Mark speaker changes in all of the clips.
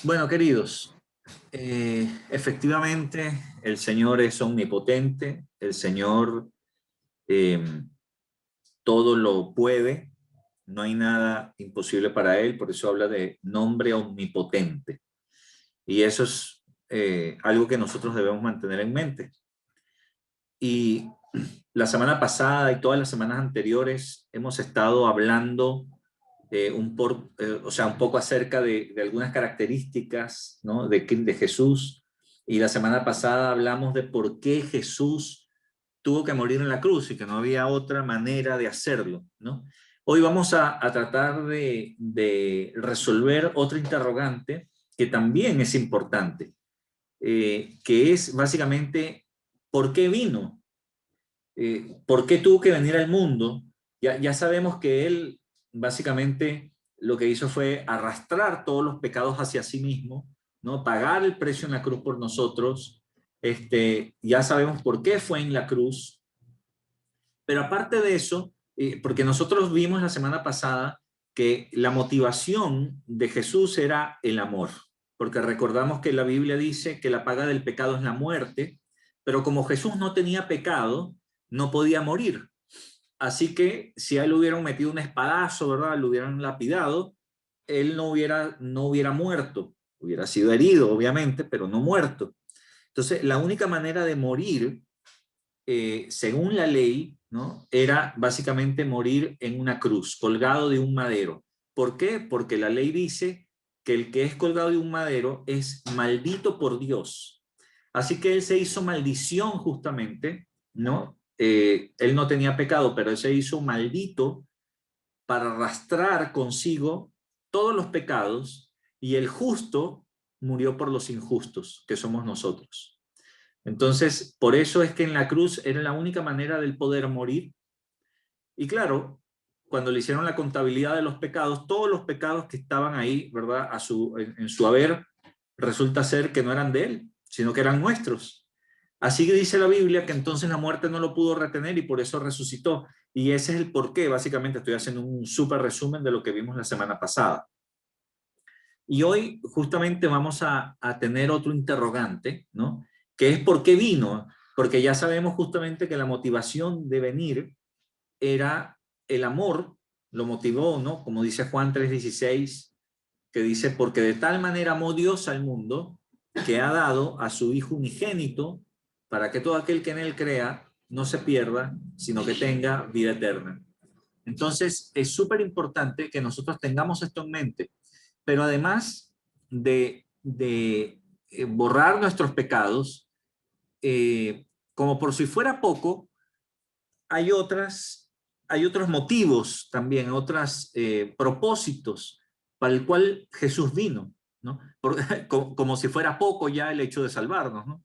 Speaker 1: Bueno, queridos, efectivamente el Señor es omnipotente, el Señor eh, todo lo puede, no hay nada imposible para Él, por eso habla de nombre omnipotente. Y eso es algo que nosotros debemos mantener en mente. Y la semana pasada y todas las semanas anteriores hemos estado hablando un poco acerca de algunas características, ¿no? de Jesús. Y la semana pasada hablamos de por qué Jesús tuvo que morir en la cruz y que no había otra manera de hacerlo, ¿no? Hoy vamos a tratar de resolver otro interrogante que también es importante, que es básicamente ¿por qué vino? ¿Por qué tuvo que venir al mundo? Ya sabemos que él básicamente lo que hizo fue arrastrar todos los pecados hacia sí mismo, ¿no? Pagar el precio en la cruz por nosotros. Ya sabemos por qué fue en la cruz, pero aparte de eso, porque nosotros vimos la semana pasada que la motivación de Jesús era el amor, porque recordamos que la Biblia dice que la paga del pecado es la muerte, pero como Jesús no tenía pecado, no podía morir. Así que si a él le hubieran metido un espadazo, ¿verdad? Lo hubieran lapidado, él no hubiera muerto. Hubiera sido herido, obviamente, pero no muerto. Entonces, la única manera de morir, según la ley, ¿no? Era básicamente morir en una cruz, colgado de un madero. ¿Por qué? Porque la ley dice que el que es colgado de un madero es maldito por Dios. Así que él se hizo maldición justamente, ¿no? Él no tenía pecado, pero él se hizo maldito para arrastrar consigo todos los pecados, y el justo murió por los injustos, que somos nosotros. Entonces, por eso es que en la cruz era la única manera del poder morir. Y claro, cuando le hicieron la contabilidad de los pecados, todos los pecados que estaban ahí, ¿verdad? En su haber, resulta ser que no eran de él, sino que eran nuestros. Así que dice la Biblia que entonces la muerte no lo pudo retener y por eso resucitó. Y ese es el porqué. Básicamente estoy haciendo un súper resumen de lo que vimos la semana pasada. Y hoy justamente vamos a tener otro interrogante, ¿no? Que es ¿por qué vino? Porque ya sabemos justamente que la motivación de venir era el amor, lo motivó, ¿no? Como dice Juan 3:16, que dice, porque de tal manera amó Dios al mundo que ha dado a su Hijo unigénito para que todo aquel que en él crea no se pierda, sino que tenga vida eterna. Entonces, es súper importante que nosotros tengamos esto en mente, pero además de borrar nuestros pecados, como por si fuera poco, hay otros motivos también, otros propósitos para el cual Jesús vino, ¿no? Como si fuera poco ya el hecho de salvarnos, ¿no?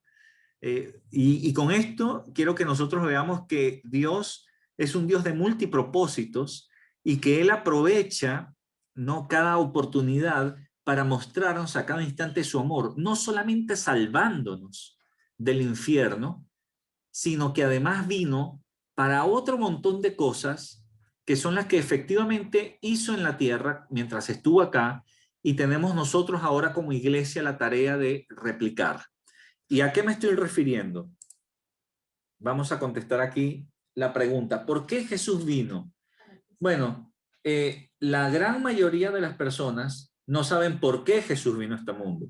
Speaker 1: Y con esto quiero que nosotros veamos que Dios es un Dios de multipropósitos y que Él aprovecha, ¿no? Cada oportunidad para mostrarnos a cada instante su amor, no solamente salvándonos del infierno, sino que además vino para otro montón de cosas que son las que efectivamente hizo en la tierra mientras estuvo acá, y tenemos nosotros ahora como iglesia la tarea de replicar. ¿Y a qué me estoy refiriendo? Vamos a contestar aquí la pregunta, ¿por qué Jesús vino? Bueno, la gran mayoría de las personas no saben por qué Jesús vino a este mundo.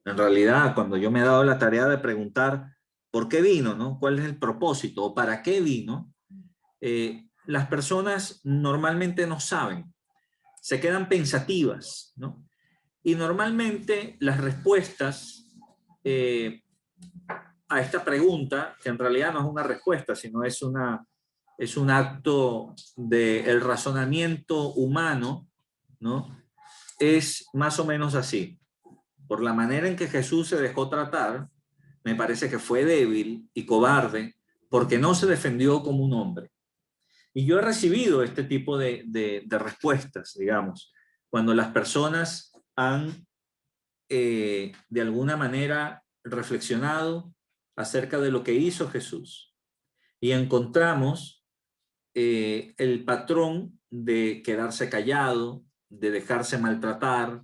Speaker 1: En realidad, cuando yo me he dado la tarea de preguntar por qué vino, ¿no? ¿Cuál es el propósito o para qué vino? Las personas normalmente no saben, se quedan pensativas, ¿no? Y normalmente las respuestas eh, a esta pregunta, que en realidad no es una respuesta, sino es un acto del razonamiento humano, ¿no? Es más o menos así. Por la manera en que Jesús se dejó tratar, me parece que fue débil y cobarde porque no se defendió como un hombre. Y yo he recibido este tipo de respuestas, digamos, cuando las personas han de alguna manera reflexionado acerca de lo que hizo Jesús y encontramos el patrón de quedarse callado, de dejarse maltratar,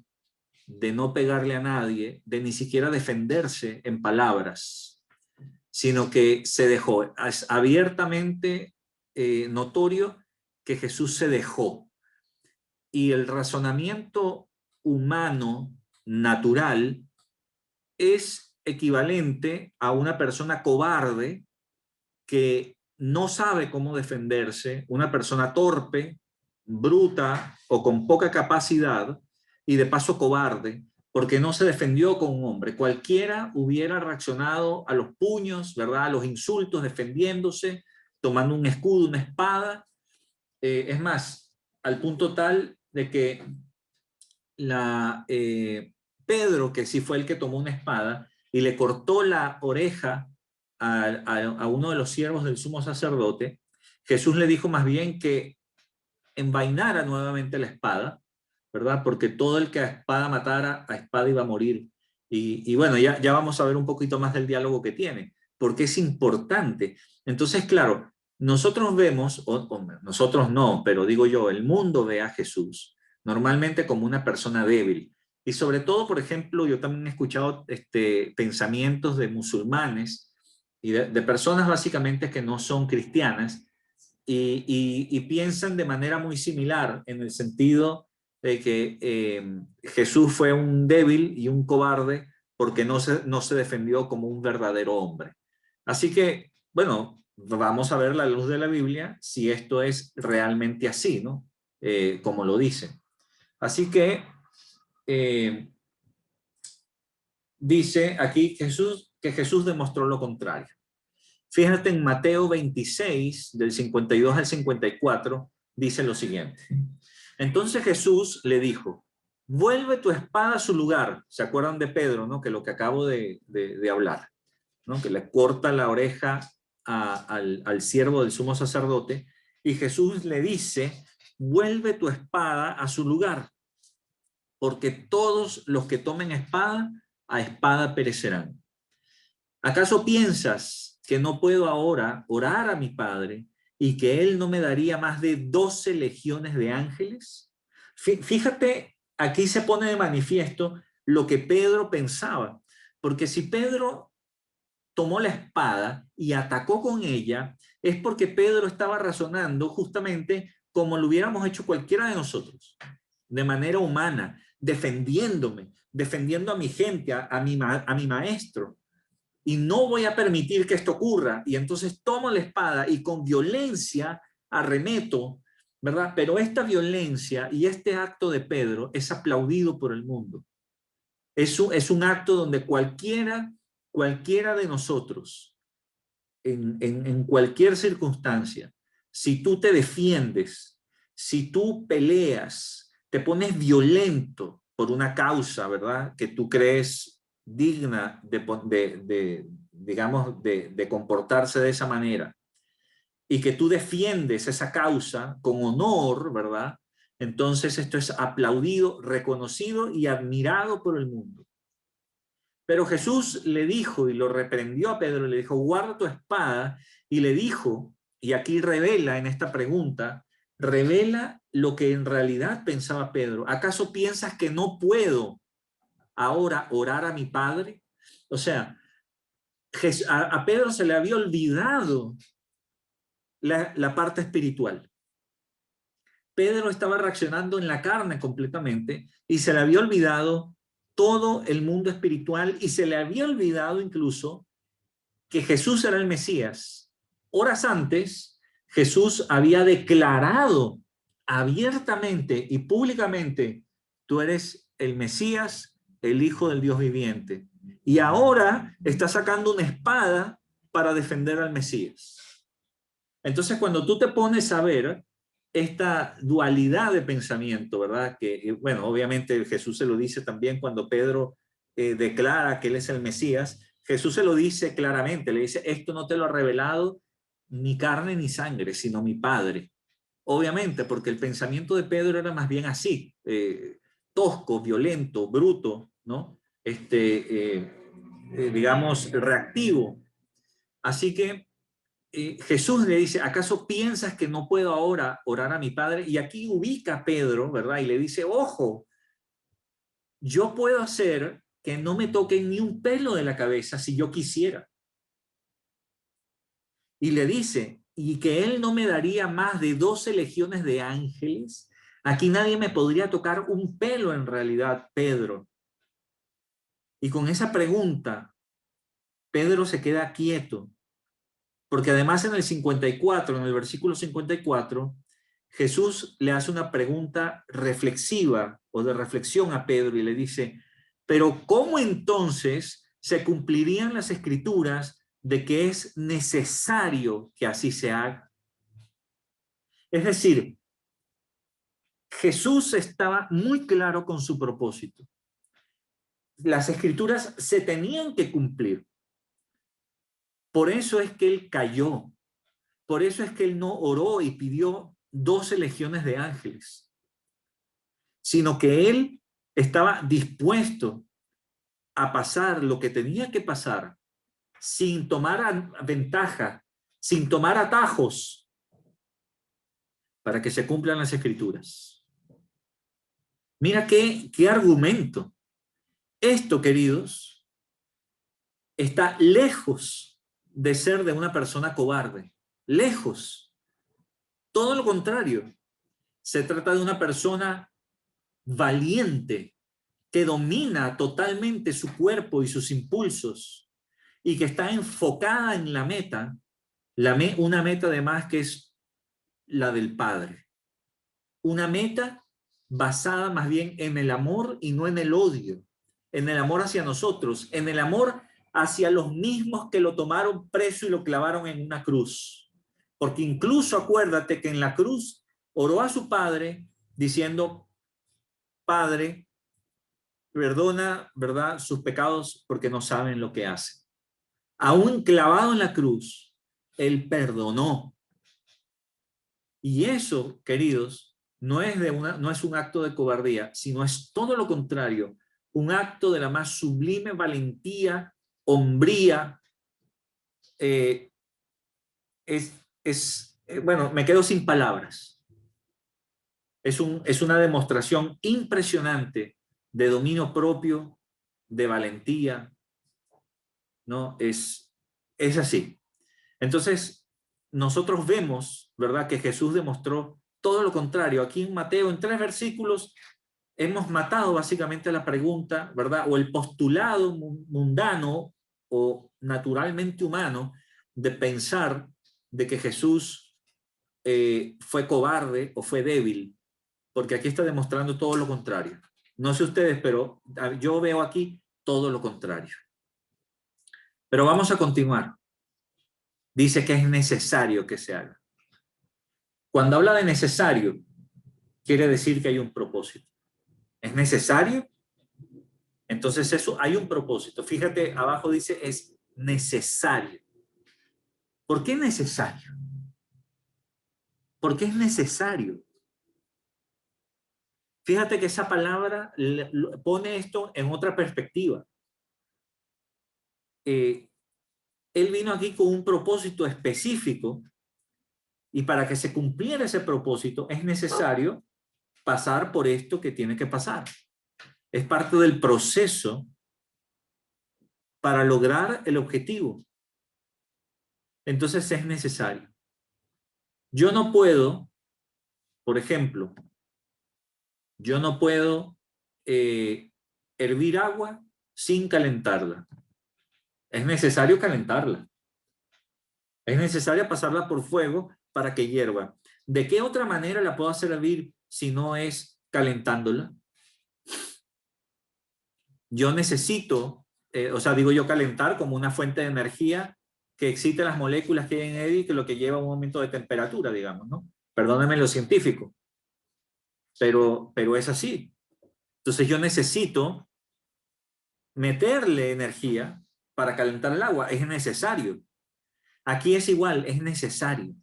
Speaker 1: de no pegarle a nadie, de ni siquiera defenderse en palabras, sino que se dejó. Es abiertamente notorio que Jesús se dejó. Y el razonamiento humano, natural, es equivalente a una persona cobarde que no sabe cómo defenderse, una persona torpe, bruta o con poca capacidad y de paso cobarde, porque no se defendió con un hombre. Cualquiera hubiera reaccionado a los puños, ¿verdad? A los insultos, defendiéndose, tomando un escudo, una espada. Es más, al punto tal de que Pedro, que sí fue el que tomó una espada y le cortó la oreja a uno de los siervos del sumo sacerdote, Jesús le dijo más bien que envainara nuevamente la espada, ¿verdad? Porque todo el que a espada matara, a espada iba a morir. Y bueno, ya vamos a ver un poquito más del diálogo que tiene, porque es importante. Entonces, claro, nosotros vemos, o nosotros no, pero digo yo, el mundo ve a Jesús normalmente como una persona débil. Y sobre todo, por ejemplo, yo también he escuchado pensamientos de musulmanes y de personas básicamente que no son cristianas, y piensan de manera muy similar en el sentido de que Jesús fue un débil y un cobarde porque no se defendió como un verdadero hombre. Así que, bueno, vamos a ver la luz de la Biblia si esto es realmente así, ¿no? Como lo dice. Así que dice aquí que Jesús demostró lo contrario. Fíjate en Mateo 26, del 52 al 54, dice lo siguiente. Entonces Jesús le dijo, vuelve tu espada a su lugar. ¿Se acuerdan de Pedro, no? Que lo que acabo de hablar, ¿no? Que le corta la oreja al siervo del sumo sacerdote, y Jesús le dice, vuelve tu espada a su lugar, porque todos los que tomen espada, a espada perecerán. ¿Acaso piensas que no puedo ahora orar a mi Padre y que Él no me daría más de 12 legiones de ángeles? Fíjate, aquí se pone de manifiesto lo que Pedro pensaba, porque si Pedro tomó la espada y atacó con ella, es porque Pedro estaba razonando justamente como lo hubiéramos hecho cualquiera de nosotros, de manera humana, defendiéndome, defendiendo a mi gente, a mi maestro. Y no voy a permitir que esto ocurra. Y entonces tomo la espada y con violencia arremeto, ¿verdad? Pero esta violencia y este acto de Pedro es aplaudido por el mundo. Es un acto donde cualquiera de nosotros, en cualquier circunstancia, si tú te defiendes, si tú peleas, te pones violento por una causa, ¿verdad? Que tú crees digna digamos, de comportarse de esa manera, y que tú defiendes esa causa con honor, ¿verdad? Entonces esto es aplaudido, reconocido y admirado por el mundo. Pero Jesús le dijo y lo reprendió a Pedro, le dijo, guarda tu espada, y le dijo, y aquí revela en esta pregunta, revela lo que en realidad pensaba Pedro. ¿Acaso piensas que no puedo ahora orar a mi Padre? O sea, a Pedro se le había olvidado la parte espiritual. Pedro estaba reaccionando en la carne completamente y se le había olvidado todo el mundo espiritual, y se le había olvidado incluso que Jesús era el Mesías. Horas antes, Jesús había declarado abiertamente y públicamente, tú eres el Mesías, el Hijo del Dios viviente. Y ahora está sacando una espada para defender al Mesías. Entonces, cuando tú te pones a ver esta dualidad de pensamiento, ¿verdad? Que, bueno, obviamente Jesús se lo dice también cuando Pedro declara que él es el Mesías. Jesús se lo dice claramente, le dice, esto no te lo ha revelado ni carne ni sangre, sino mi Padre. Obviamente, porque el pensamiento de Pedro era más bien así, tosco, violento, bruto, ¿no? Digamos, reactivo. Así que Jesús le dice, ¿acaso piensas que no puedo ahora orar a mi Padre? Y aquí ubica a Pedro, ¿verdad? Y le dice, ojo, yo puedo hacer que no me toque ni un pelo de la cabeza si yo quisiera. Y le dice, y que él no me daría más de 12 legiones de ángeles. Aquí nadie me podría tocar un pelo en realidad, Pedro. Y con esa pregunta, Pedro se queda quieto, porque además en el 54, en el versículo 54, Jesús le hace una pregunta reflexiva o de reflexión a Pedro y le dice, pero ¿cómo entonces se cumplirían las escrituras de que es necesario que así se haga? Es decir, Jesús estaba muy claro con su propósito. Las escrituras se tenían que cumplir. Por eso es que él cayó. Por eso es que él no oró y pidió 12 legiones de ángeles, sino que él estaba dispuesto a pasar lo que tenía que pasar sin tomar ventaja, sin tomar atajos, para que se cumplan las escrituras. Mira qué argumento. Esto, queridos, está lejos de ser de una persona cobarde. Lejos. Todo lo contrario. Se trata de una persona valiente que domina totalmente su cuerpo y sus impulsos y que está enfocada en la meta, una meta además que es la del Padre. Una meta basada más bien en el amor y no en el odio, en el amor hacia nosotros, en el amor hacia los mismos que lo tomaron preso y lo clavaron en una cruz. Porque incluso acuérdate que en la cruz oró a su Padre diciendo, Padre, perdona, ¿verdad?, sus pecados porque no saben lo que hacen. Aún clavado en la cruz, él perdonó. Y eso, queridos, no es un acto de cobardía, sino es todo lo contrario, un acto de la más sublime valentía, hombría. Eh, bueno, me quedo sin palabras. Es una demostración impresionante de dominio propio, de valentía, ¿no? Es así. Entonces, nosotros vemos, ¿verdad?, que Jesús demostró todo lo contrario. Aquí en Mateo, en 3 versículos, hemos matado básicamente la pregunta, ¿verdad?, o el postulado mundano o naturalmente humano de pensar de que Jesús fue cobarde o fue débil, porque aquí está demostrando todo lo contrario. No sé ustedes, pero yo veo aquí todo lo contrario. Pero vamos a continuar. Dice que es necesario que se haga. Cuando habla de necesario, quiere decir que hay un propósito. ¿Es necesario? Entonces eso, hay un propósito. Fíjate, abajo dice es necesario. ¿Por qué necesario? ¿Por qué es necesario? Fíjate que esa palabra pone esto en otra perspectiva. Él vino aquí con un propósito específico y para que se cumpliera ese propósito es necesario pasar por esto que tiene que pasar. Es parte del proceso para lograr el objetivo. Entonces es necesario. Yo no puedo, por ejemplo, yo no puedo hervir agua sin calentarla. Es necesario calentarla. Es necesario pasarla por fuego para que hierva. ¿De qué otra manera la puedo hacer hervir si no es calentándola? Yo necesito, o sea, digo yo calentar como una fuente de energía que excite las moléculas que hay en él y que lo que lleva a un aumento de temperatura, digamos, ¿no? Perdónenme lo científico, pero es así. Entonces yo necesito meterle energía para calentar el agua, es necesario. Aquí es igual, es necesario.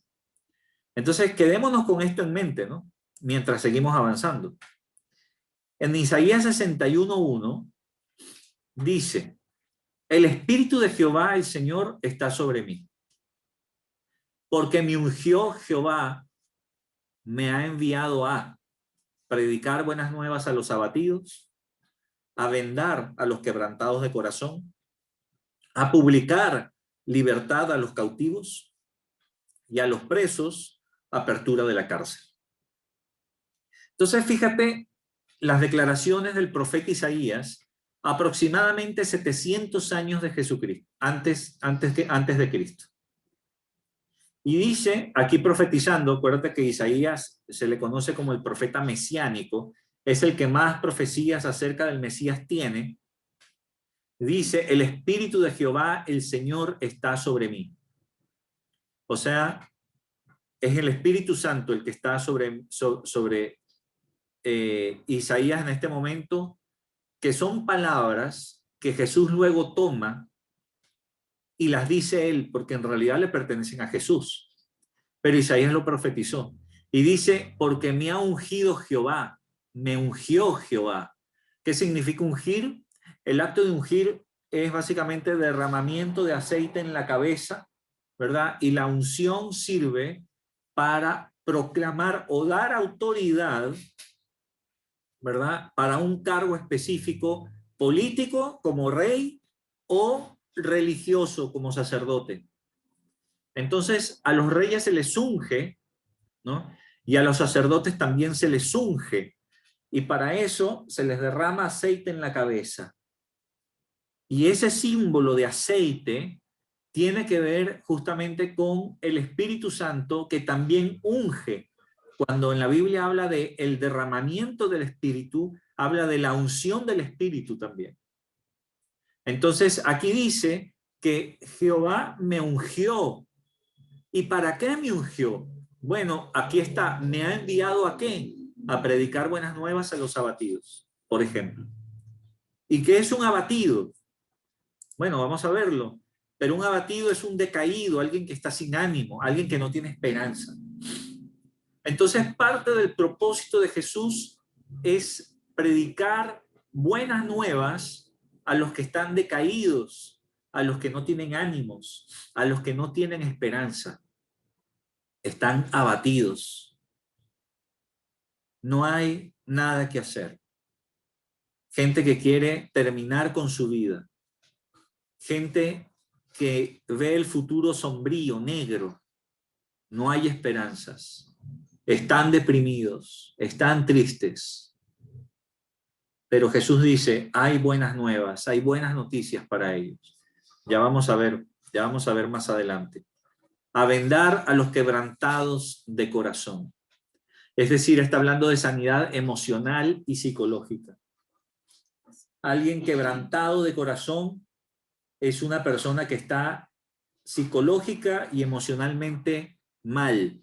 Speaker 1: Entonces quedémonos con esto en mente, ¿no? Mientras seguimos avanzando. En Isaías 61:1 dice, el Espíritu de Jehová, el Señor, está sobre mí, porque me ungió Jehová, me ha enviado a predicar buenas nuevas a los abatidos, a vendar a los quebrantados de corazón, a publicar libertad a los cautivos y a los presos, apertura de la cárcel. Entonces, fíjate las declaraciones del profeta Isaías, aproximadamente 700 años de Jesucristo, antes de Cristo. Y dice, aquí profetizando, acuérdate que Isaías se le conoce como el profeta mesiánico, es el que más profecías acerca del Mesías tiene. Dice, el Espíritu de Jehová, el Señor, está sobre mí. O sea, es el Espíritu Santo el que está sobre Isaías en este momento, que son palabras que Jesús luego toma y las dice él, porque en realidad le pertenecen a Jesús. Pero Isaías lo profetizó. Y dice, porque me ha ungido Jehová, me ungió Jehová. ¿Qué significa ungir? El acto de ungir es básicamente derramamiento de aceite en la cabeza, ¿verdad? Y la unción sirve para proclamar o dar autoridad, ¿verdad? Para un cargo específico político como rey o religioso como sacerdote. Entonces, a los reyes se les unge, ¿no? Y a los sacerdotes también se les unge. Y para eso se les derrama aceite en la cabeza. Y ese símbolo de aceite tiene que ver justamente con el Espíritu Santo, que también unge. Cuando en la Biblia habla de el derramamiento del Espíritu, habla de la unción del Espíritu también. Entonces, aquí dice que Jehová me ungió. ¿Y para qué me ungió? Bueno, aquí está, me ha enviado ¿a qué? A predicar buenas nuevas a los abatidos, por ejemplo. ¿Y qué es un abatido? Bueno, vamos a verlo. Pero un abatido es un decaído, alguien que está sin ánimo, alguien que no tiene esperanza. Entonces, parte del propósito de Jesús es predicar buenas nuevas a los que están decaídos, a los que no tienen ánimos, a los que no tienen esperanza. Están abatidos. No hay nada que hacer. Gente que quiere terminar con su vida. Gente que ve el futuro sombrío, negro. No hay esperanzas. Están deprimidos, están tristes. Pero Jesús dice, hay buenas nuevas, hay buenas noticias para ellos. Ya vamos a ver más adelante. A vendar a los quebrantados de corazón. Es decir, está hablando de sanidad emocional y psicológica. Alguien quebrantado de corazón es una persona que está psicológica y emocionalmente mal.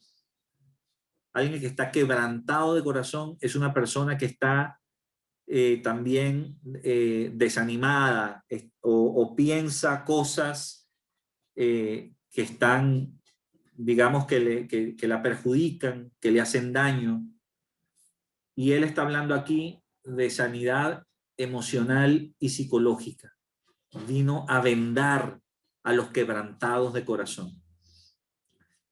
Speaker 1: Alguien que está quebrantado de corazón es una persona que está también desanimada o piensa cosas que están, digamos, que la perjudican, que le hacen daño. Y él está hablando aquí de sanidad emocional y psicológica. Vino a vendar a los quebrantados de corazón.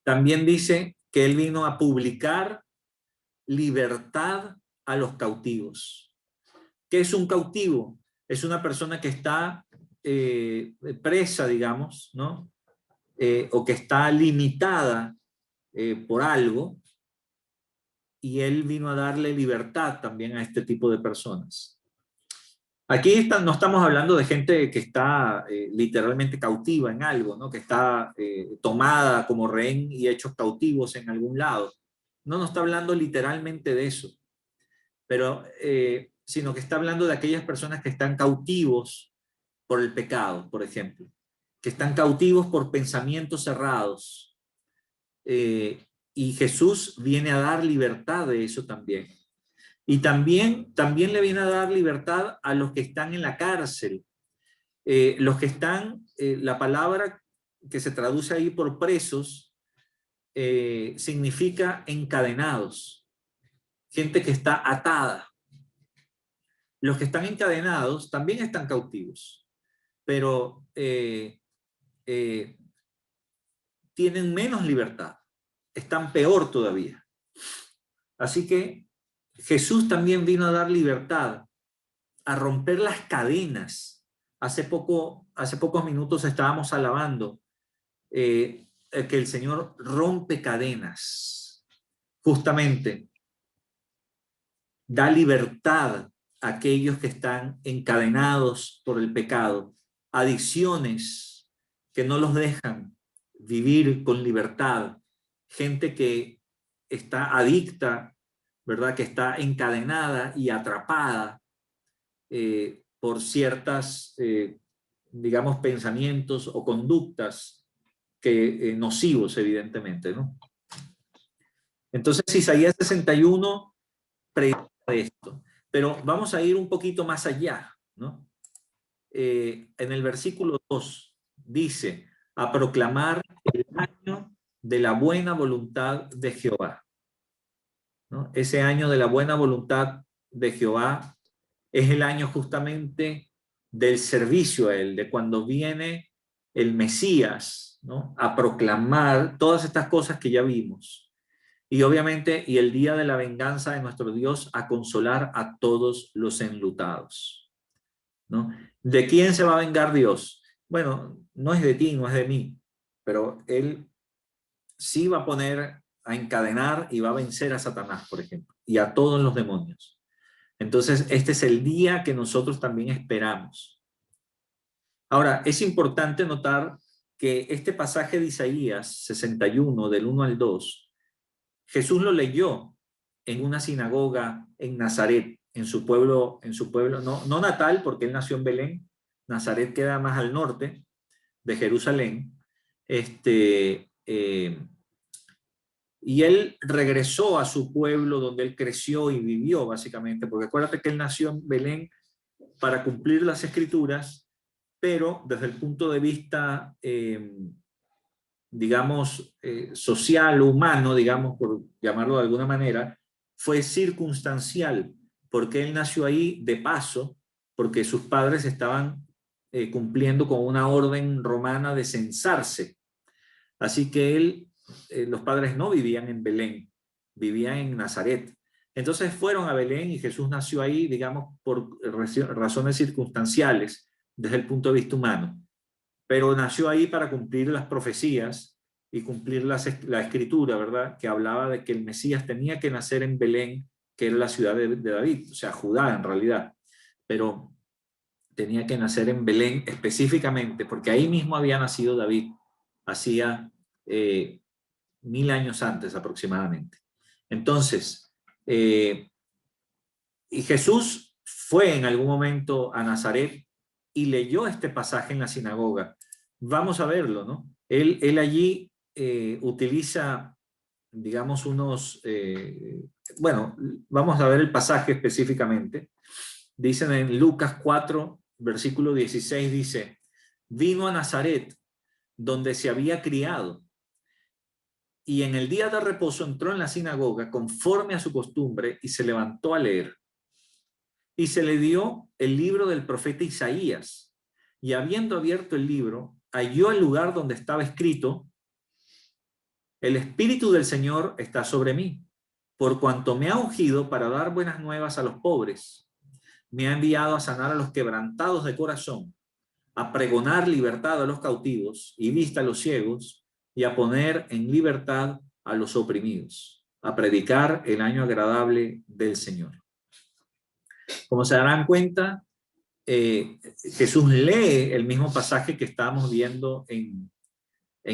Speaker 1: También dice que él vino a publicar libertad a los cautivos. ¿Qué es un cautivo? Es una persona que está presa, digamos, ¿no? O que está limitada por algo, y él vino a darle libertad también a este tipo de personas. Aquí no estamos hablando de gente que está literalmente cautiva en algo, ¿no? Que está tomada como rehén y hechos cautivos en algún lado. No está hablando literalmente de eso, pero sino que está hablando de aquellas personas que están cautivos por el pecado, por ejemplo, que están cautivos por pensamientos cerrados. Y Jesús viene a dar libertad de eso también. Y también le viene a dar libertad a los que están en la cárcel. Los que están, la palabra que se traduce ahí por presos, significa encadenados. Gente que está atada. Los que están encadenados también están cautivos, pero tienen menos libertad. Están peor todavía. Así que Jesús también vino a dar libertad a romper las cadenas. Hace pocos minutos estábamos alabando que el Señor rompe cadenas. Justamente, da libertad a aquellos que están encadenados por el pecado, adicciones que no los dejan vivir con libertad, gente que está adicta, ¿verdad? Que está encadenada y atrapada por ciertas, digamos, pensamientos o conductas que, nocivos, evidentemente, ¿no? Entonces, Isaías 61 predice esto, pero vamos a ir un poquito más allá, ¿no? En el versículo 2 dice, a proclamar el año de la buena voluntad de Jehová, ¿no? Ese año de la buena voluntad de Jehová es el año justamente del servicio a él, de cuando viene el Mesías, ¿no? A proclamar todas estas cosas que ya vimos. Y obviamente, y el día de la venganza de nuestro Dios, a consolar a todos los enlutados, ¿no? ¿De quién se va a vengar Dios? Bueno, no es de ti, no es de mí, pero Él sí va a poner a encadenar y va a vencer a Satanás, por ejemplo, y a todos los demonios. Entonces, este es el día que nosotros también esperamos. Ahora, es importante notar que este pasaje de Isaías 61, del 1 al 2, Jesús lo leyó en una sinagoga en Nazaret, en su pueblo no natal, porque él nació en Belén. Nazaret queda más al norte de Jerusalén. Y él regresó a su pueblo donde él creció y vivió, básicamente, porque acuérdate que él nació en Belén para cumplir las escrituras, pero desde el punto de vista, digamos, social, humano, digamos, por llamarlo de alguna manera, fue circunstancial, porque él nació ahí de paso, porque sus padres estaban cumpliendo con una orden romana de censarse. Así que los padres no vivían en Belén, vivían en Nazaret. Entonces fueron a Belén y Jesús nació ahí, digamos, por razones circunstanciales desde el punto de vista humano. Pero nació ahí para cumplir las profecías y cumplir la escritura, ¿verdad? Que hablaba de que el Mesías tenía que nacer en Belén, que era la ciudad de David, o sea, Judá en realidad. Pero tenía que nacer en Belén específicamente, porque ahí mismo había nacido David, hacía 1000 años antes aproximadamente. Entonces, y Jesús fue en algún momento a Nazaret y leyó este pasaje en la sinagoga. Vamos a verlo, ¿no? Él allí utiliza, digamos, bueno, vamos a ver el pasaje específicamente. Dicen en Lucas 4, versículo 16, dice, vino a Nazaret, donde se había criado, y en el día de reposo entró en la sinagoga conforme a su costumbre y se levantó a leer. Y se le dio el libro del profeta Isaías. Y habiendo abierto el libro, halló el lugar donde estaba escrito, el Espíritu del Señor está sobre mí, por cuanto me ha ungido para dar buenas nuevas a los pobres. Me ha enviado a sanar a los quebrantados de corazón, a pregonar libertad a los cautivos y vista a los ciegos, y a poner en libertad a los oprimidos, a predicar el año agradable del Señor. Como se darán cuenta, Jesús lee el mismo pasaje que estábamos viendo en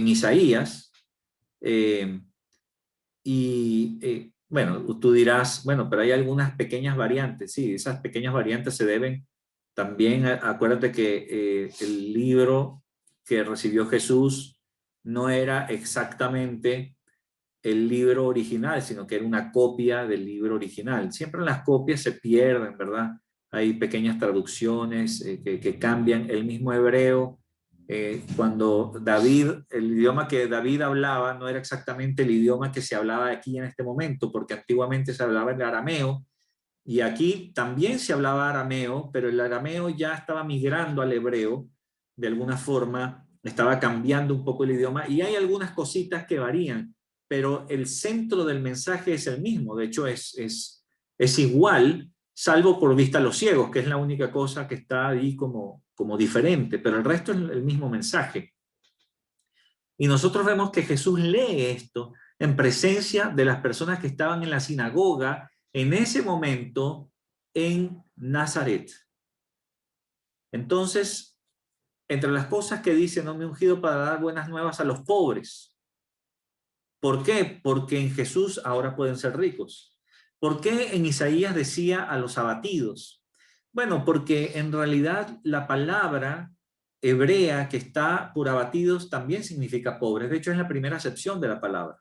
Speaker 1: Isaías, bueno, tú dirás, bueno, pero hay algunas pequeñas variantes. Sí, esas pequeñas variantes se deben también, acuérdate que el libro que recibió Jesús no era exactamente el libro original, sino que era una copia del libro original. Siempre las copias se pierden, ¿verdad? Hay pequeñas traducciones que cambian el mismo hebreo. Cuando David, el idioma que David hablaba no era exactamente el idioma que se hablaba aquí en este momento, porque antiguamente se hablaba el arameo, y aquí también se hablaba arameo, pero el arameo ya estaba migrando al hebreo, de alguna forma estaba cambiando un poco el idioma, y hay algunas cositas que varían, pero el centro del mensaje es el mismo. De hecho es igual, salvo por vista a los ciegos, que es la única cosa que está ahí como diferente, pero el resto es el mismo mensaje. Y nosotros vemos que Jesús lee esto en presencia de las personas que estaban en la sinagoga en ese momento en Nazaret. Entonces, entre las cosas que dice, no me he ungido para dar buenas nuevas a los pobres. ¿Por qué? Porque en Jesús ahora pueden ser ricos. ¿Por qué en Isaías decía a los abatidos? Bueno, porque en realidad la palabra hebrea que está por abatidos también significa pobres. De hecho, es la primera acepción de la palabra,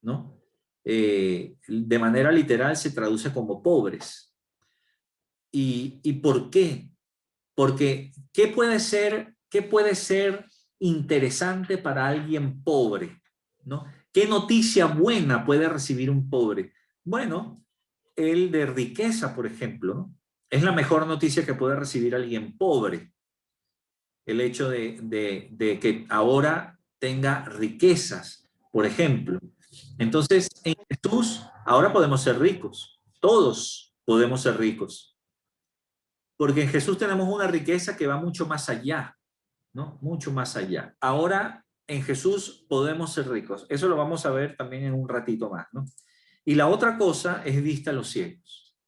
Speaker 1: ¿no? De manera literal se traduce como pobres. ¿Y por qué? Porque ¿qué puede ser interesante para alguien pobre? ¿No? ¿Qué noticia buena puede recibir un pobre? Bueno, el de riqueza, por ejemplo, ¿no? Es la mejor noticia que puede recibir alguien pobre. El hecho de que ahora tenga riquezas, por ejemplo. Entonces, en Jesús ahora podemos ser ricos. Todos podemos ser ricos. Porque en Jesús tenemos una riqueza que va mucho más allá, ¿no? Mucho más allá. Ahora, en Jesús podemos ser ricos. Eso lo vamos a ver también en un ratito más, ¿no? Y la otra cosa es vista a los ciegos.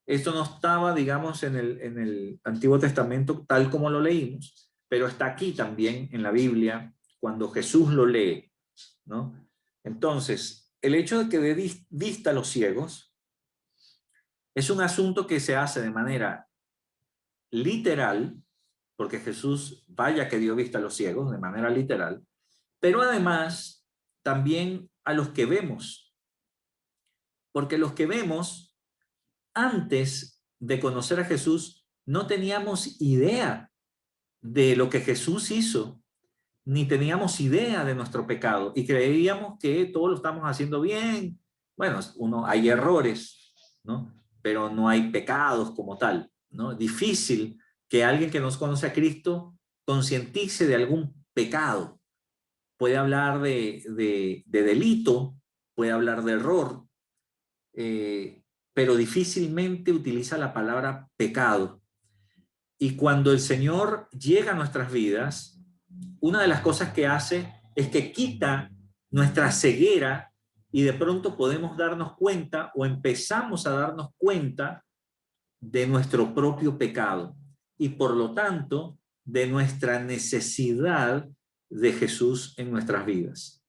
Speaker 1: Esto no estaba, digamos, en el Antiguo Testamento tal como lo leímos, pero está aquí también en la Biblia cuando Jesús lo lee, ¿no? Entonces, el hecho de que dé vista a los ciegos es un asunto que se hace de manera literal, porque Jesús vaya que dio vista a los ciegos de manera literal, pero además también a los que vemos, porque los que vemos antes de conocer a Jesús no teníamos idea de lo que Jesús hizo, ni teníamos idea de nuestro pecado y creíamos que todo lo estamos haciendo bien. Bueno, hay errores, ¿no? Pero no hay pecados como tal, ¿no? Difícil que alguien que no conoce a Cristo concientice de algún pecado. Puede hablar de delito, puede hablar de error, pero difícilmente utiliza la palabra pecado. Y cuando el Señor llega a nuestras vidas, una de las cosas que hace es que quita nuestra ceguera y de pronto podemos darnos cuenta o empezamos a darnos cuenta de nuestro propio pecado y por lo tanto de nuestra necesidad de Jesús en nuestras vidas.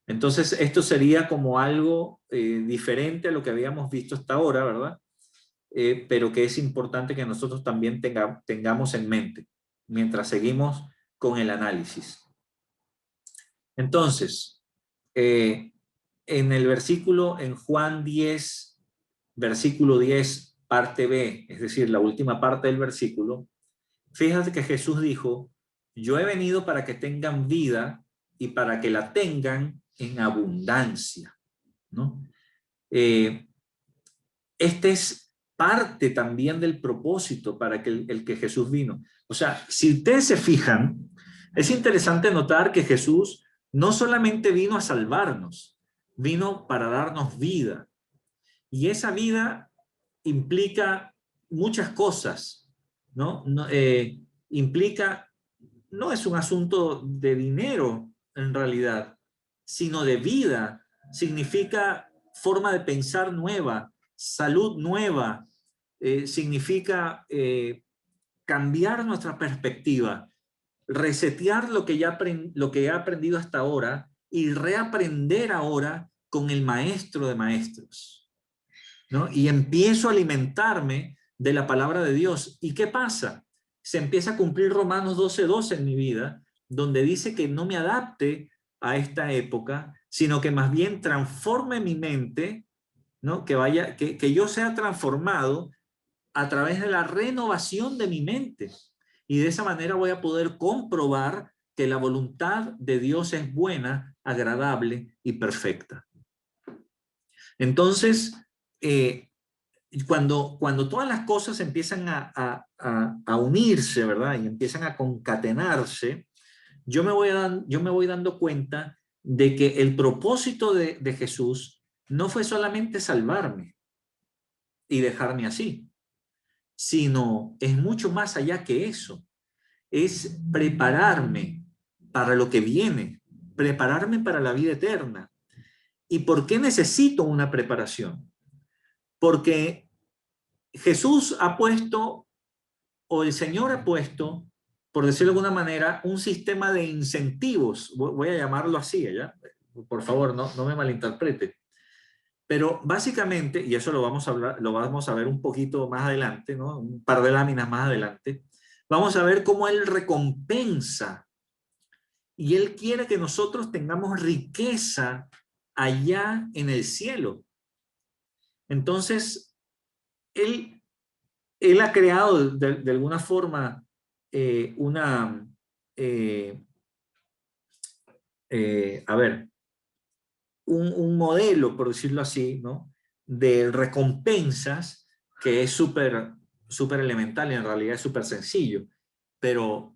Speaker 1: Entonces esto sería como algo diferente a lo que habíamos visto hasta ahora, ¿verdad? Pero que es importante que nosotros también tengamos en mente mientras seguimos con el análisis. Entonces, en el versículo, en Juan 10, versículo 10, parte B, es decir, la última parte del versículo, fíjate que Jesús dijo, yo he venido para que tengan vida y para que la tengan en abundancia, ¿no? Este es parte también del propósito para que el que Jesús vino. O sea, si ustedes se fijan, es interesante notar que Jesús no solamente vino a salvarnos, vino para darnos vida. Y esa vida implica muchas cosas, ¿no? Implica, no es un asunto de dinero en realidad, sino de vida. Significa forma de pensar nueva, salud nueva, significa cambiar nuestra perspectiva, resetear lo que he aprendido hasta ahora y reaprender ahora con el maestro de maestros, ¿no? Y empiezo a alimentarme de la palabra de Dios. ¿Y qué pasa? Se empieza a cumplir Romanos 12:12 en mi vida, donde dice que no me adapte a esta época, sino que más bien transforme mi mente, ¿no? Que yo sea transformado a través de la renovación de mi mente. Y de esa manera voy a poder comprobar que la voluntad de Dios es buena, agradable y perfecta. Entonces, cuando todas las cosas empiezan a unirse, ¿verdad? Y empiezan a concatenarse, yo me voy dando cuenta de que el propósito de Jesús no fue solamente salvarme. y dejarme así, sino es mucho más allá que eso. Es prepararme para lo que viene, prepararme para la vida eterna. ¿Y por qué necesito una preparación? Porque Jesús ha puesto, o el Señor ha puesto, por decirlo de alguna manera, un sistema de incentivos, voy a llamarlo así, ¿ya? Por favor, no me malinterprete. Pero básicamente, y eso lo vamos a hablar, lo vamos a ver un poquito más adelante, ¿no? Un par de láminas más adelante, vamos a ver cómo Él recompensa y Él quiere que nosotros tengamos riqueza allá en el cielo. Entonces, Él ha creado de alguna forma una, eh, a ver, un modelo, por decirlo así, ¿no? De recompensas que es súper elemental y en realidad es súper sencillo, pero,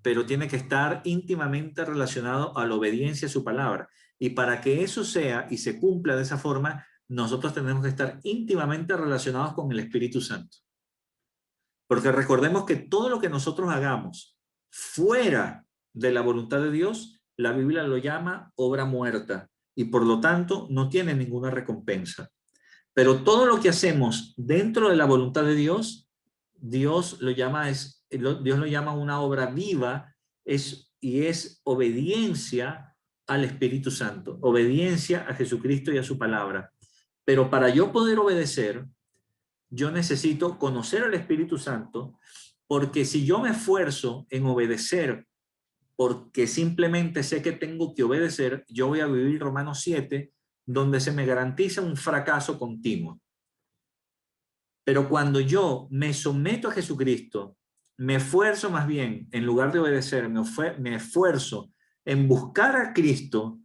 Speaker 1: pero tiene que estar íntimamente relacionado a la obediencia a su palabra. Y para que eso sea y se cumpla de esa forma, nosotros tenemos que estar íntimamente relacionados con el Espíritu Santo. Porque recordemos que todo lo que nosotros hagamos fuera de la voluntad de Dios, la Biblia lo llama obra muerta y por lo tanto no tiene ninguna recompensa. Pero todo lo que hacemos dentro de la voluntad de Dios, Dios lo llama una obra viva y es obediencia al Espíritu Santo, obediencia a Jesucristo y a su palabra. Pero para yo poder obedecer, yo necesito conocer al Espíritu Santo, porque si yo me esfuerzo en obedecer, porque simplemente sé que tengo que obedecer, yo voy a vivir Romanos 7, donde se me garantiza un fracaso continuo. Pero cuando yo me someto a Jesucristo, me esfuerzo más bien, en lugar de obedecer, me esfuerzo en buscar a Cristo,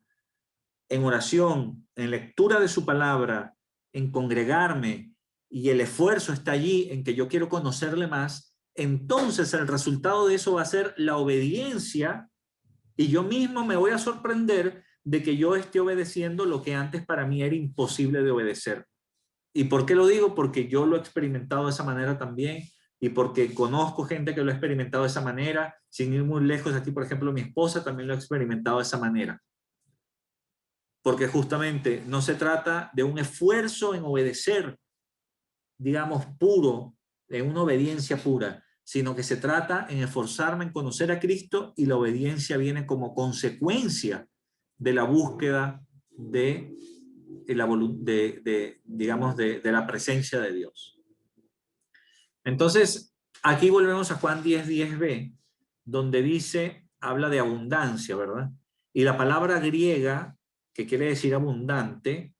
Speaker 1: en oración, en lectura de su palabra, en congregarme, y el esfuerzo está allí en que yo quiero conocerle más, entonces el resultado de eso va a ser la obediencia y yo mismo me voy a sorprender de que yo esté obedeciendo lo que antes para mí era imposible de obedecer. ¿Y por qué lo digo? Porque yo lo he experimentado de esa manera también y porque conozco gente que lo ha experimentado de esa manera. Sin ir muy lejos, aquí por ejemplo mi esposa también lo ha experimentado de esa manera. Porque justamente no se trata de un esfuerzo en obedecer, digamos, puro, de una obediencia pura, sino que se trata en esforzarme en conocer a Cristo y la obediencia viene como consecuencia de la búsqueda digamos, de la presencia de Dios. Entonces, aquí volvemos a Juan 10:10b, donde dice, habla de abundancia, ¿verdad? Y la palabra griega, que quiere decir abundante,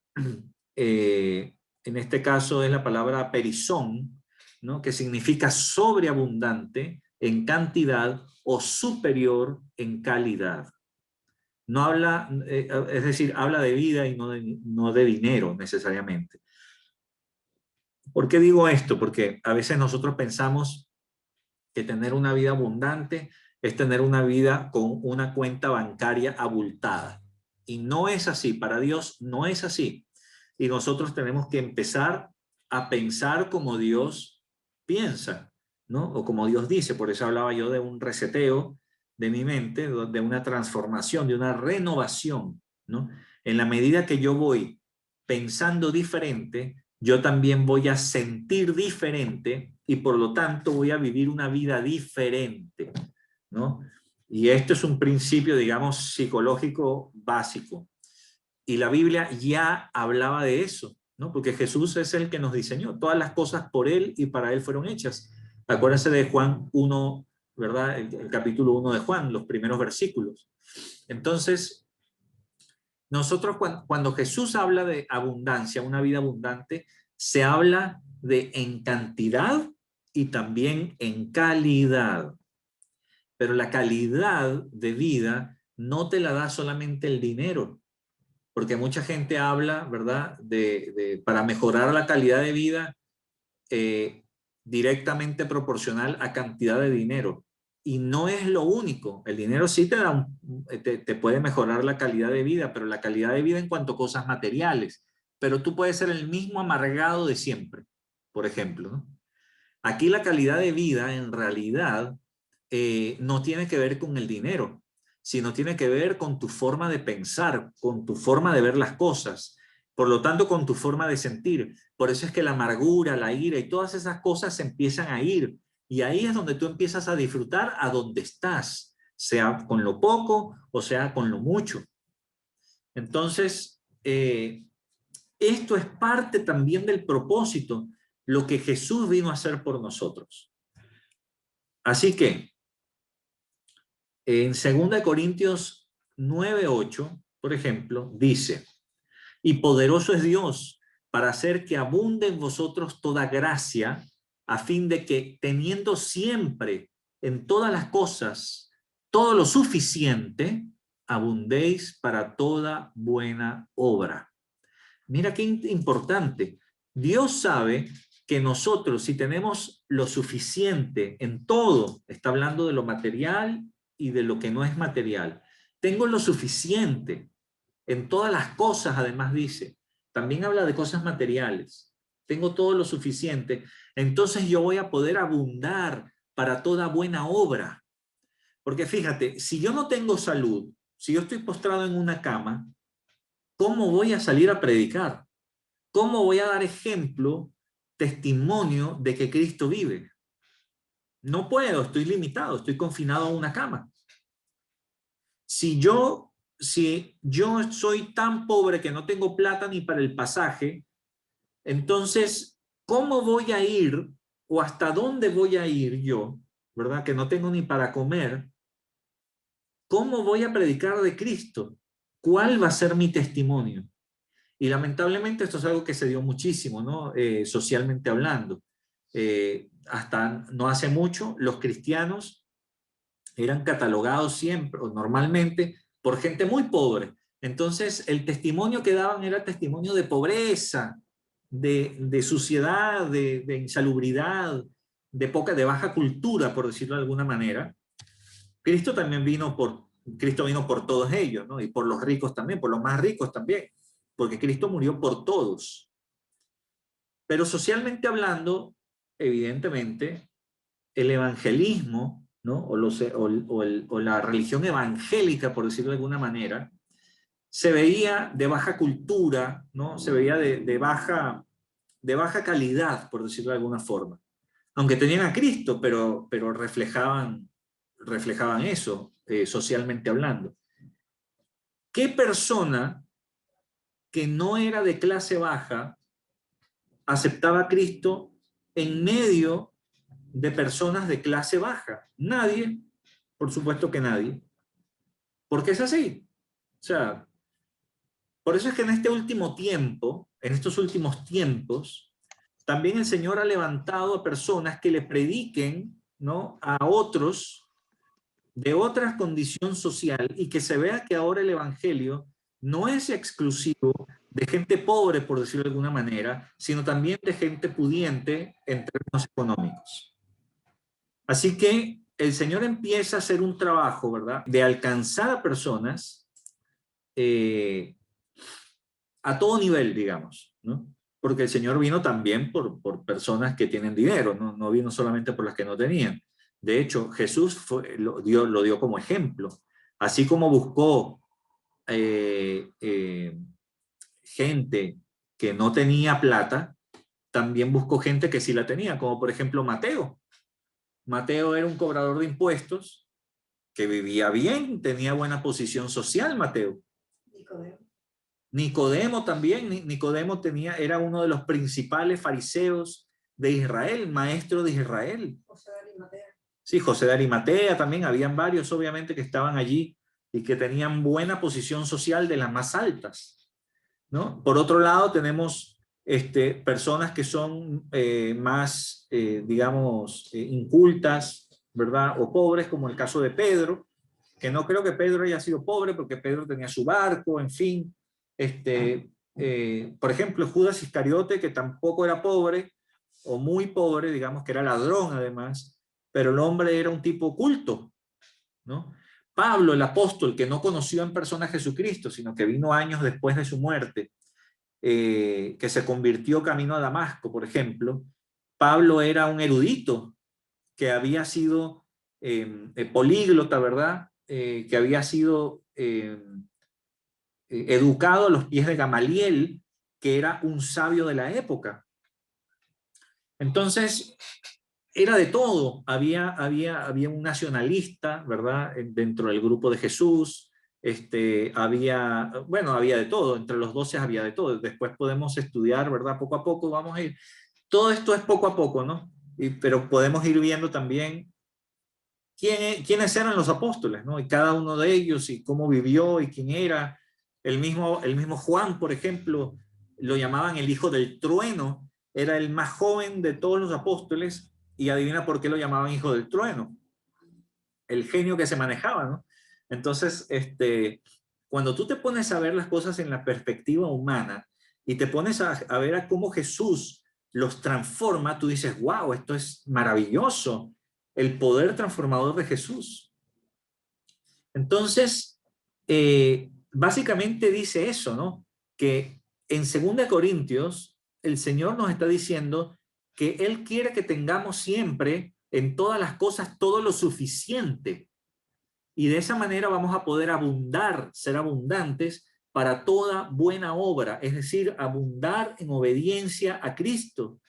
Speaker 1: en este caso es la palabra perizón, ¿no? Que significa sobreabundante en cantidad o superior en calidad. No habla, es decir, habla de vida y no de dinero necesariamente. ¿Por qué digo esto? Porque a veces nosotros pensamos que tener una vida abundante es tener una vida con una cuenta bancaria abultada. Y no es así, para Dios no es así. Y nosotros tenemos que empezar a pensar como Dios piensa, ¿no? O como Dios dice. Por eso hablaba yo de un reseteo de mi mente, de una transformación, de una renovación, ¿no? En la medida que yo voy pensando diferente, yo también voy a sentir diferente y por lo tanto voy a vivir una vida diferente, ¿no? Y esto es un principio, digamos, psicológico básico. Y la Biblia ya hablaba de eso, ¿no? Porque Jesús es el que nos diseñó. Todas las cosas por Él y para Él fueron hechas. Acuérdense de Juan 1, ¿verdad? El capítulo 1 de Juan, los primeros versículos. Entonces, nosotros cuando Jesús habla de abundancia, una vida abundante, se habla de en cantidad y también en calidad. Pero la calidad de vida no te la da solamente el dinero, porque mucha gente habla, ¿verdad?, para mejorar la calidad de vida directamente proporcional a cantidad de dinero. Y no es lo único. El dinero sí te puede mejorar la calidad de vida, pero la calidad de vida en cuanto a cosas materiales. Pero tú puedes ser el mismo amargado de siempre. por ejemplo, ¿no? Aquí la calidad de vida en realidad no tiene que ver con el dinero, sino tiene que ver con tu forma de pensar, con tu forma de ver las cosas, por lo tanto con tu forma de sentir. Por eso es que la amargura, la ira y todas esas cosas se empiezan a ir. Y ahí es donde tú empiezas a disfrutar a donde estás, sea con lo poco o sea con lo mucho. Entonces, esto es parte también del propósito, lo que Jesús vino a hacer por nosotros. Así que, en 2 Corintios 9:8, por ejemplo, dice, y poderoso es Dios para hacer que abunde en vosotros toda gracia, a fin de que, teniendo siempre en todas las cosas todo lo suficiente, abundéis para toda buena obra. Mira qué importante. Dios sabe que nosotros, si tenemos lo suficiente en todo, está hablando de lo material y de lo que no es material, tengo lo suficiente en todas las cosas, además dice, también habla de cosas materiales, tengo todo lo suficiente, entonces yo voy a poder abundar para toda buena obra. Porque fíjate, si yo no tengo salud, si yo estoy postrado en una cama, ¿cómo voy a salir a predicar? ¿Cómo voy a dar ejemplo, testimonio de que Cristo vive? No puedo, estoy limitado, estoy confinado a una cama. Si yo soy tan pobre que no tengo plata ni para el pasaje, entonces, ¿cómo voy a ir o hasta dónde voy a ir yo, verdad? Que no tengo ni para comer. ¿Cómo voy a predicar de Cristo? ¿Cuál va a ser mi testimonio? Y lamentablemente esto es algo que se dio muchísimo, ¿no? Socialmente hablando. Hasta no hace mucho, los cristianos eran catalogados siempre o normalmente por gente muy pobre. Entonces, el testimonio que daban era testimonio de pobreza, de suciedad, de insalubridad, de baja cultura, por decirlo de alguna manera. Cristo vino por todos ellos, ¿no? Y por los ricos también, por los más ricos también, porque Cristo murió por todos. Pero socialmente hablando, evidentemente, el evangelismo, ¿no? O la religión evangélica, por decirlo de alguna manera, se veía de baja cultura, ¿no? Se veía de baja calidad, por decirlo de alguna forma. Aunque tenían a Cristo, pero reflejaban eso, socialmente hablando. ¿Qué persona que no era de clase baja aceptaba a Cristo en medio de personas de clase baja? Nadie, por supuesto que nadie, porque es así. O sea, por eso es que en este último tiempo, en estos últimos tiempos, también el Señor ha levantado a personas que le prediquen, ¿no?, a otros de otra condición social, y que se vea que ahora el evangelio no es exclusivo de gente pobre, por decirlo de alguna manera, sino también de gente pudiente en términos económicos. Así que el Señor empieza a hacer un trabajo, ¿verdad?, de alcanzar a personas a todo nivel, digamos, ¿no? Porque el Señor vino también por personas que tienen dinero, ¿no? No vino solamente por las que no tenían. De hecho, Jesús lo dio como ejemplo. Así como buscó gente que no tenía plata, también buscó gente que sí la tenía, como por ejemplo Mateo. Mateo era un cobrador de impuestos que vivía bien, tenía buena posición social, Mateo. Nicodemo también, Nicodemo era uno de los principales fariseos de Israel, maestro de Israel.
Speaker 2: José de Arimatea.
Speaker 1: Sí, José de Arimatea también, habían varios obviamente que estaban allí y que tenían buena posición social, de las más altas, ¿no? Por otro lado tenemos personas que son más, digamos, incultas, ¿verdad? O pobres, como el caso de Pedro, que no creo que Pedro haya sido pobre, porque Pedro tenía su barco, en fin. Por ejemplo, Judas Iscariote, que tampoco era pobre, o muy pobre, digamos que era ladrón además, pero el hombre era un tipo culto, ¿no? Pablo, el apóstol, que no conoció en persona a Jesucristo, sino que vino años después de su muerte, que se convirtió camino a Damasco, por ejemplo, Pablo era un erudito que había sido políglota, ¿verdad? Que había sido educado a los pies de Gamaliel, que era un sabio de la época. Entonces, era de todo. Había un nacionalista, ¿verdad? Dentro del grupo de Jesús. Había de todo. Entre los 12 había de todo. Después podemos estudiar, ¿verdad? Poco a poco vamos a ir. Todo esto es poco a poco, ¿no? Pero podemos ir viendo también quiénes eran los apóstoles, ¿no? Y cada uno de ellos, y cómo vivió, y quién era. El mismo Juan, por ejemplo, lo llamaban el hijo del trueno. Era el más joven de todos los apóstoles, y adivina por qué lo llamaban hijo del trueno. El genio que se manejaba, ¿no? Entonces, cuando tú te pones a ver las cosas en la perspectiva humana y te pones a ver a cómo Jesús los transforma, tú dices, wow, esto es maravilloso, el poder transformador de Jesús. Entonces, básicamente dice eso, ¿no? Que en 2 Corintios el Señor nos está diciendo que Él quiere que tengamos siempre en todas las cosas todo lo suficiente. Y de esa manera vamos a poder abundar, ser abundantes para toda buena obra, es decir, abundar en obediencia a Cristo.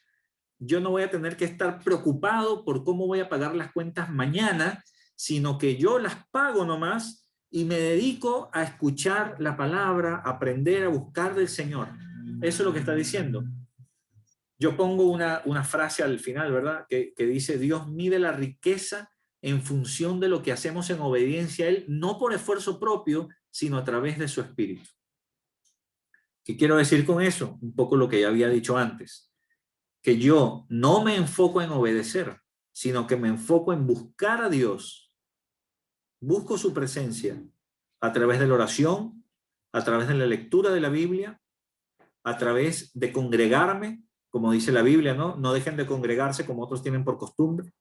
Speaker 1: Yo no voy a tener que estar preocupado por cómo voy a pagar las cuentas mañana, sino que yo las pago nomás y me dedico a escuchar la palabra, a aprender, a buscar del Señor. Eso es lo que está diciendo. Yo pongo una frase al final, ¿verdad? Que dice, Dios mide la riqueza en función de lo que hacemos en obediencia a Él, no por esfuerzo propio, sino a través de su Espíritu. ¿Qué quiero decir con eso? Un poco lo que ya había dicho antes. Que yo no me enfoco en obedecer, sino que me enfoco en buscar a Dios. Busco su presencia a través de la oración, a través de la lectura de la Biblia, a través de congregarme, como dice la Biblia, ¿no? No dejen de congregarse como otros tienen por costumbre.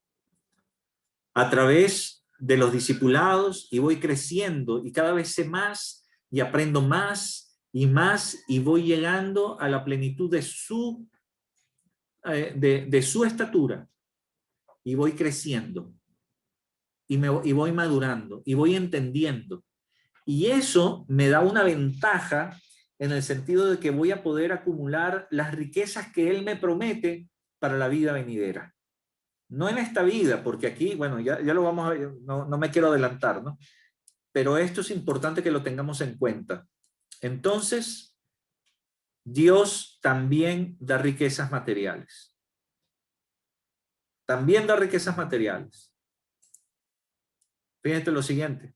Speaker 1: A través de los discipulados, y voy creciendo y cada vez sé más y aprendo más y voy llegando a la plenitud de su estatura, y voy creciendo y voy madurando y voy entendiendo. Y eso me da una ventaja en el sentido de que voy a poder acumular las riquezas que Él me promete para la vida venidera. No en esta vida, porque aquí, bueno, ya lo vamos a ver, no me quiero adelantar, ¿no? Pero esto es importante que lo tengamos en cuenta. Entonces, Dios también da riquezas materiales. También da riquezas materiales. Fíjate lo siguiente.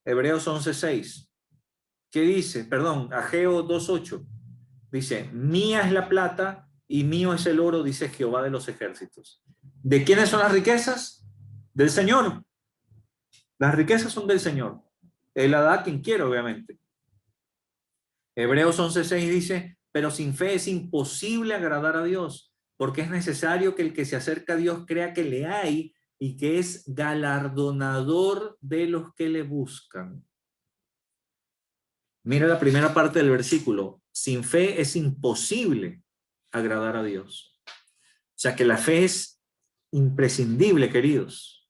Speaker 1: Hebreos 11:6. ¿Qué dice? Perdón, Ageo 2:8. Dice, mía es la plata y mío es el oro, dice Jehová de los ejércitos. ¿De quiénes son las riquezas? Del Señor. Las riquezas son del Señor. Él la da a quien quiere, obviamente. Hebreos 11:6 dice, pero sin fe es imposible agradar a Dios, porque es necesario que el que se acerca a Dios crea que le hay y que es galardonador de los que le buscan. Mira la primera parte del versículo. Sin fe es imposible agradar a Dios. O sea que la fe es imprescindible, queridos.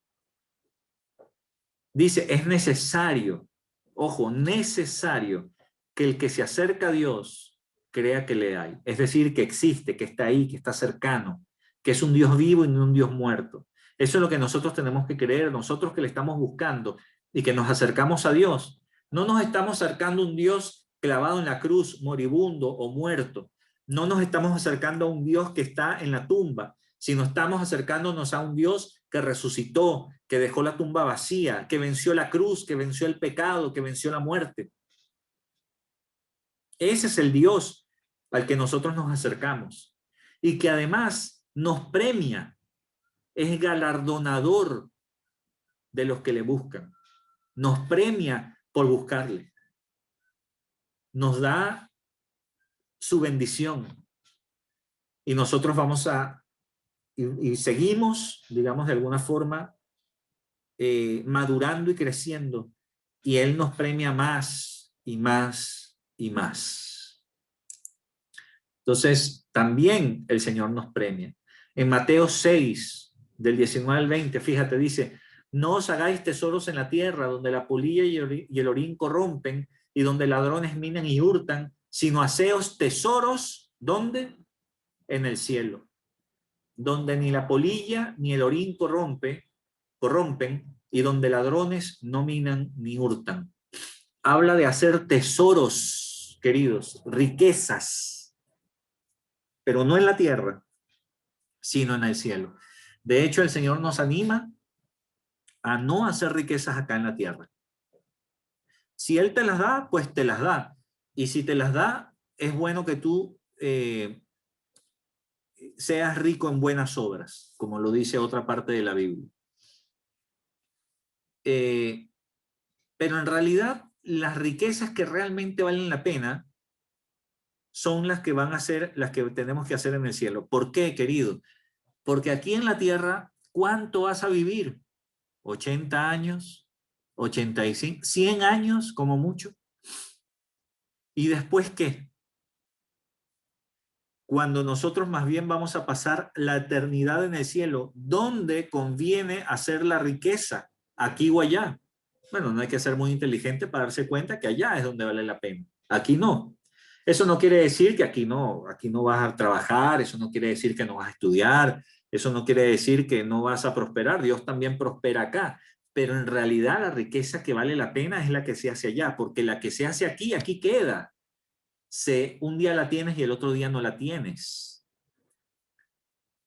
Speaker 1: Dice, es necesario, ojo, necesario que el que se acerca a Dios crea que le hay. Es decir, que existe, que está ahí, que está cercano, que es un Dios vivo y no un Dios muerto. Eso es lo que nosotros tenemos que creer, nosotros que le estamos buscando y que nos acercamos a Dios. No nos estamos acercando a un Dios clavado en la cruz, moribundo o muerto. No nos estamos acercando a un Dios que está en la tumba, sino estamos acercándonos a un Dios que resucitó, que dejó la tumba vacía, que venció la cruz, que venció el pecado, que venció la muerte. Ese es el Dios al que nosotros nos acercamos y que además nos premia, es galardonador de los que le buscan. Nos premia por buscarle. Nos da su bendición. Y nosotros vamos y seguimos, digamos, de alguna forma, madurando y creciendo. Y Él nos premia más y más y más. Entonces, también el Señor nos premia. En Mateo 6, del 19 al 20, fíjate, dice, no os hagáis tesoros en la tierra, donde la polilla y el orín corrompen, y donde ladrones minan y hurtan, sino haceos tesoros, ¿dónde? En el cielo, donde ni la polilla ni el orín corrompen, y donde ladrones no minan ni hurtan. Habla de hacer tesoros, queridos, riquezas, pero no en la tierra, sino en el cielo. De hecho, el Señor nos anima a no hacer riquezas acá en la tierra. Si Él te las da, pues te las da. Y si te las da, es bueno que tú seas rico en buenas obras, como lo dice otra parte de la Biblia. Pero en realidad, las riquezas que realmente valen la pena son las que van a ser las que tenemos que hacer en el cielo. ¿Por qué, querido? Porque aquí en la tierra, ¿cuánto vas a vivir? ¿80 años? ¿85? ¿100 años como mucho? ¿Y después qué? Cuando nosotros más bien vamos a pasar la eternidad en el cielo, ¿dónde conviene hacer la riqueza? ¿Aquí o allá? Bueno, no hay que ser muy inteligente para darse cuenta que allá es donde vale la pena. Aquí no. Eso no quiere decir que aquí no vas a trabajar, eso no quiere decir que no vas a estudiar, eso no quiere decir que no vas a prosperar. Dios también prospera acá. Pero en realidad la riqueza que vale la pena es la que se hace allá, porque la que se hace aquí, aquí queda. Un día la tienes y el otro día no la tienes.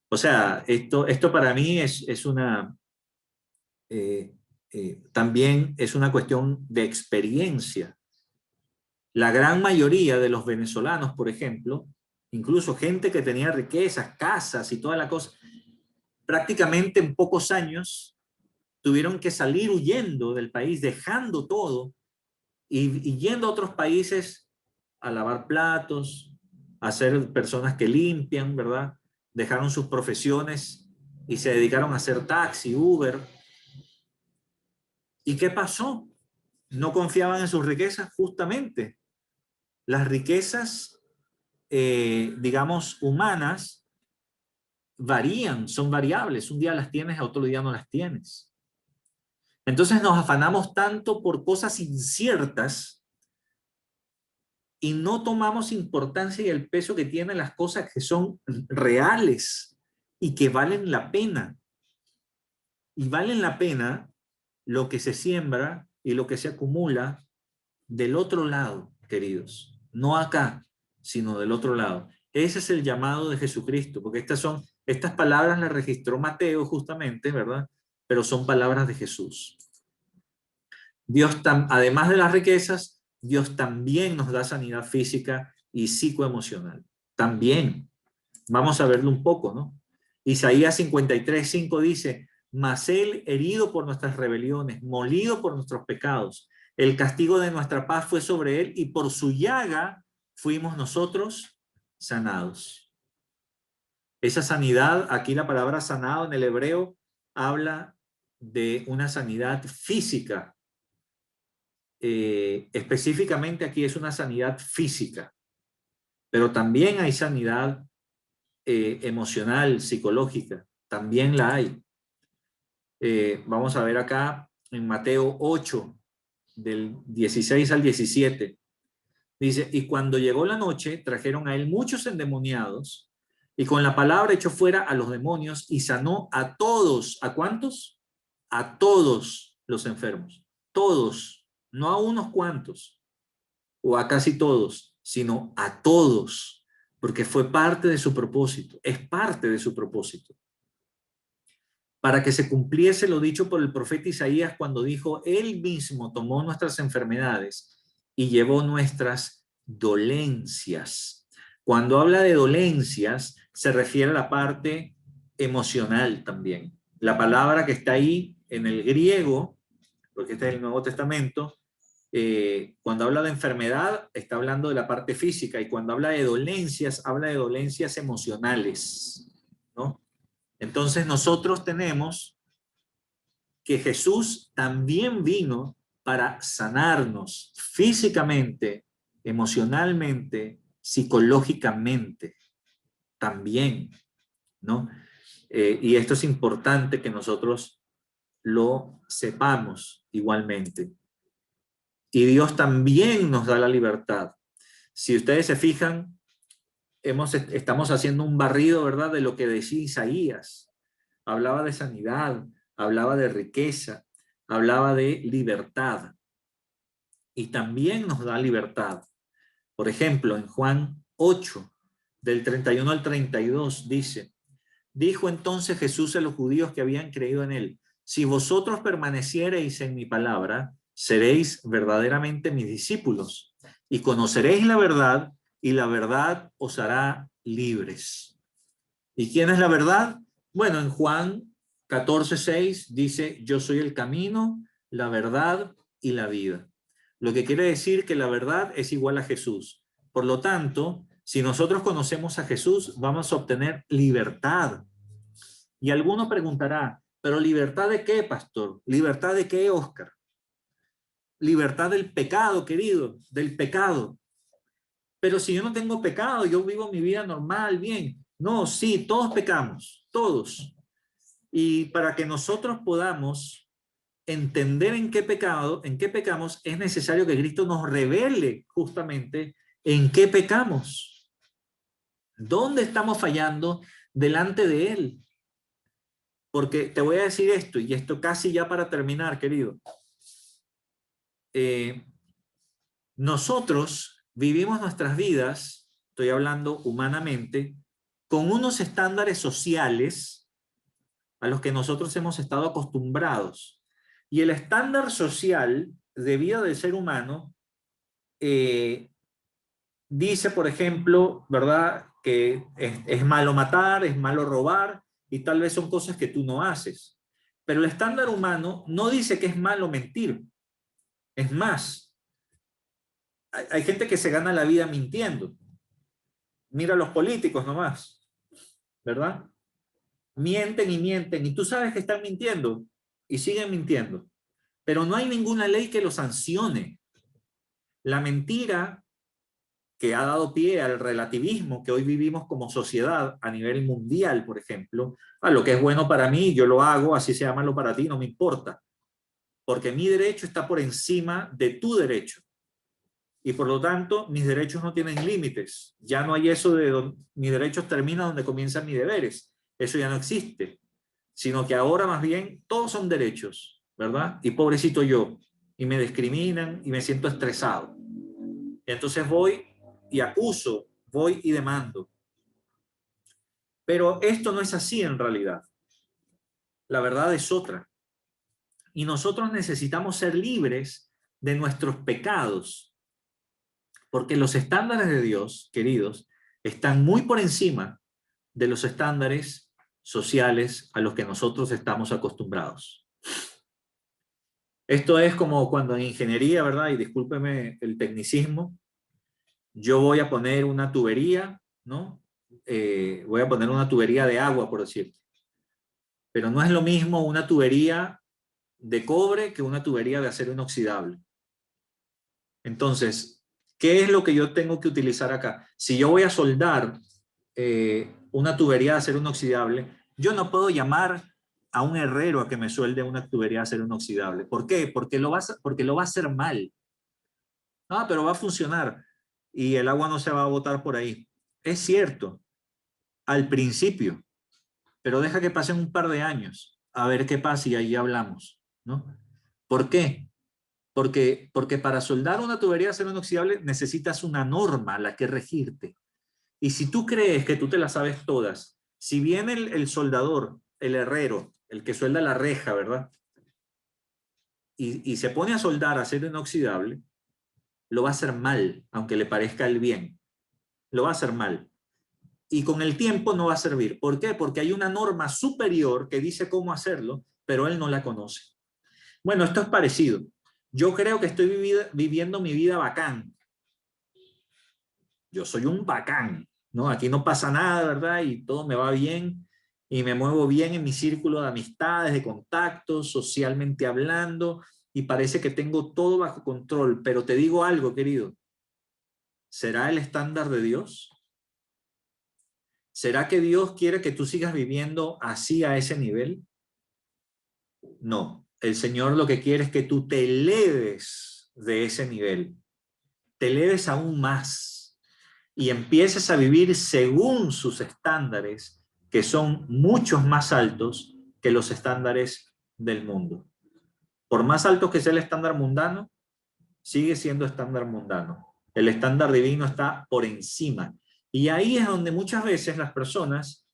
Speaker 1: O sea, esto para mí es una, también es una cuestión de experiencia. La gran mayoría de los venezolanos, por ejemplo, incluso gente que tenía riquezas, casas y toda la cosa, prácticamente en pocos años tuvieron que salir huyendo del país, dejando todo y yendo a otros países a lavar platos, a ser personas que limpian, ¿verdad? Dejaron sus profesiones y se dedicaron a hacer taxi, Uber. ¿Y qué pasó? No confiaban en sus riquezas, justamente. Las riquezas, digamos, humanas, varían, son variables. Un día las tienes, a otro día no las tienes. Entonces nos afanamos tanto por cosas inciertas y no tomamos importancia y el peso que tienen las cosas que son reales y que valen la pena. Y valen la pena lo que se siembra y lo que se acumula del otro lado, queridos. No acá, sino del otro lado. Ese es el llamado de Jesucristo, porque estas palabras las registró Mateo justamente, ¿verdad? Pero son palabras de Jesús. Además de las riquezas, Dios también nos da sanidad física y psicoemocional. También. Vamos a verlo un poco, ¿no? Isaías 53:5 dice, mas él herido por nuestras rebeliones, molido por nuestros pecados, el castigo de nuestra paz fue sobre él y por su llaga fuimos nosotros sanados. Esa sanidad, aquí la palabra sanado en el hebreo habla de una sanidad física. Específicamente aquí es una sanidad física, pero también hay sanidad emocional, psicológica, también la hay. Vamos a ver acá en Mateo 8, del 16 al 17. Dice, y cuando llegó la noche, trajeron a él muchos endemoniados, y con la palabra echó fuera a los demonios y sanó a todos. ¿A cuántos? A todos los enfermos. Todos, no a unos cuantos, o a casi todos, sino a todos, porque fue parte de su propósito, es parte de su propósito. Para que se cumpliese lo dicho por el profeta Isaías cuando dijo, él mismo tomó nuestras enfermedades y llevó nuestras dolencias. Cuando habla de dolencias, se refiere a la parte emocional también. La palabra que está ahí en el griego, porque este es el Nuevo Testamento, cuando habla de enfermedad, está hablando de la parte física, y cuando habla de dolencias, habla de dolencias emocionales, ¿no? Entonces nosotros tenemos que Jesús también vino para sanarnos físicamente, emocionalmente, psicológicamente, también, ¿no? Y esto es importante que nosotros lo sepamos igualmente. Y Dios también nos da la libertad. Si ustedes se fijan, estamos haciendo un barrido, ¿verdad?, de lo que decía Isaías. Hablaba de sanidad, hablaba de riqueza, hablaba de libertad. Y también nos da libertad. Por ejemplo, en Juan 8, del 31 al 32, dice: dijo entonces Jesús a los judíos que habían creído en él: si vosotros permaneciereis en mi palabra, seréis verdaderamente mis discípulos, y conoceréis la verdad, y la verdad os hará libres. ¿Y quién es la verdad? Bueno, en Juan 14:6 dice: yo soy el camino, la verdad y la vida. Lo que quiere decir que la verdad es igual a Jesús. Por lo tanto, si nosotros conocemos a Jesús, vamos a obtener libertad. Y alguno preguntará: ¿pero libertad de qué, pastor? ¿Libertad de qué, Oscar? Libertad del pecado, querido, del pecado. Pero si yo no tengo pecado, yo vivo mi vida normal, bien. No, sí, todos pecamos, todos. Y para que nosotros podamos entender en qué pecamos, es necesario que Cristo nos revele justamente en qué pecamos. ¿Dónde estamos fallando delante de Él? Porque te voy a decir esto, y esto casi ya para terminar, querido. Nosotros vivimos nuestras vidas, estoy hablando humanamente, con unos estándares sociales a los que nosotros hemos estado acostumbrados. Y el estándar social de vida del ser humano dice, por ejemplo, ¿verdad?, que es malo matar, es malo robar, y tal vez son cosas que tú no haces. Pero el estándar humano no dice que es malo mentir. Es más, hay gente que se gana la vida mintiendo. Mira a los políticos nomás, ¿verdad? Mienten y mienten, y tú sabes que están mintiendo, y siguen mintiendo. Pero no hay ninguna ley que lo sancione. La mentira que ha dado pie al relativismo que hoy vivimos como sociedad a nivel mundial, por ejemplo, a lo que es bueno para mí, yo lo hago, así sea malo para ti, no me importa, porque mi derecho está por encima de tu derecho. Y por lo tanto, mis derechos no tienen límites. Ya no hay eso de mis derechos terminan donde comienzan mis deberes. Eso ya no existe. Sino que ahora más bien todos son derechos, ¿verdad? Y pobrecito yo. Y me discriminan y me siento estresado. Entonces voy y acuso, voy y demando. Pero esto no es así en realidad. La verdad es otra. Y nosotros necesitamos ser libres de nuestros pecados. Porque los estándares de Dios, queridos, están muy por encima de los estándares sociales a los que nosotros estamos acostumbrados. Esto es como cuando en ingeniería, ¿verdad? Y discúlpeme el tecnicismo, yo voy a poner una tubería, ¿no? Voy a poner una tubería de agua, por decirte. Pero no es lo mismo una tubería de cobre que una tubería de acero inoxidable. Entonces, ¿qué es lo que yo tengo que utilizar acá? Si yo voy a soldar una tubería de acero inoxidable, yo no puedo llamar a un herrero a que me suelde una tubería de acero inoxidable. ¿Por qué? Porque lo va a hacer mal. Ah, pero va a funcionar y el agua no se va a botar por ahí. Es cierto, al principio, pero deja que pasen un par de años a ver qué pasa y ahí hablamos, ¿no? ¿Por qué? Porque para soldar una tubería de acero inoxidable necesitas una norma a la que regirte. Y si tú crees que tú te las sabes todas, si viene el soldador, el herrero, el que suelda la reja, ¿verdad? Y se pone a soldar acero inoxidable, lo va a hacer mal, aunque le parezca el bien. Lo va a hacer mal. Y con el tiempo no va a servir. ¿Por qué? Porque hay una norma superior que dice cómo hacerlo, pero él no la conoce. Bueno, esto es parecido. Yo creo que estoy viviendo mi vida bacán. Yo soy un bacán, ¿no? Aquí no pasa nada, ¿verdad? Y todo me va bien y me muevo bien en mi círculo de amistades, de contactos, socialmente hablando, y parece que tengo todo bajo control. Pero te digo algo, querido, ¿será el estándar de Dios? ¿Será que Dios quiere que tú sigas viviendo así a ese nivel? No. El Señor lo que quiere es que tú te eleves de ese nivel, te eleves aún más y empieces a vivir según sus estándares, que son muchos más altos que los estándares del mundo. Por más alto que sea el estándar mundano, sigue siendo estándar mundano. El estándar divino está por encima. Y ahí es donde muchas veces las personas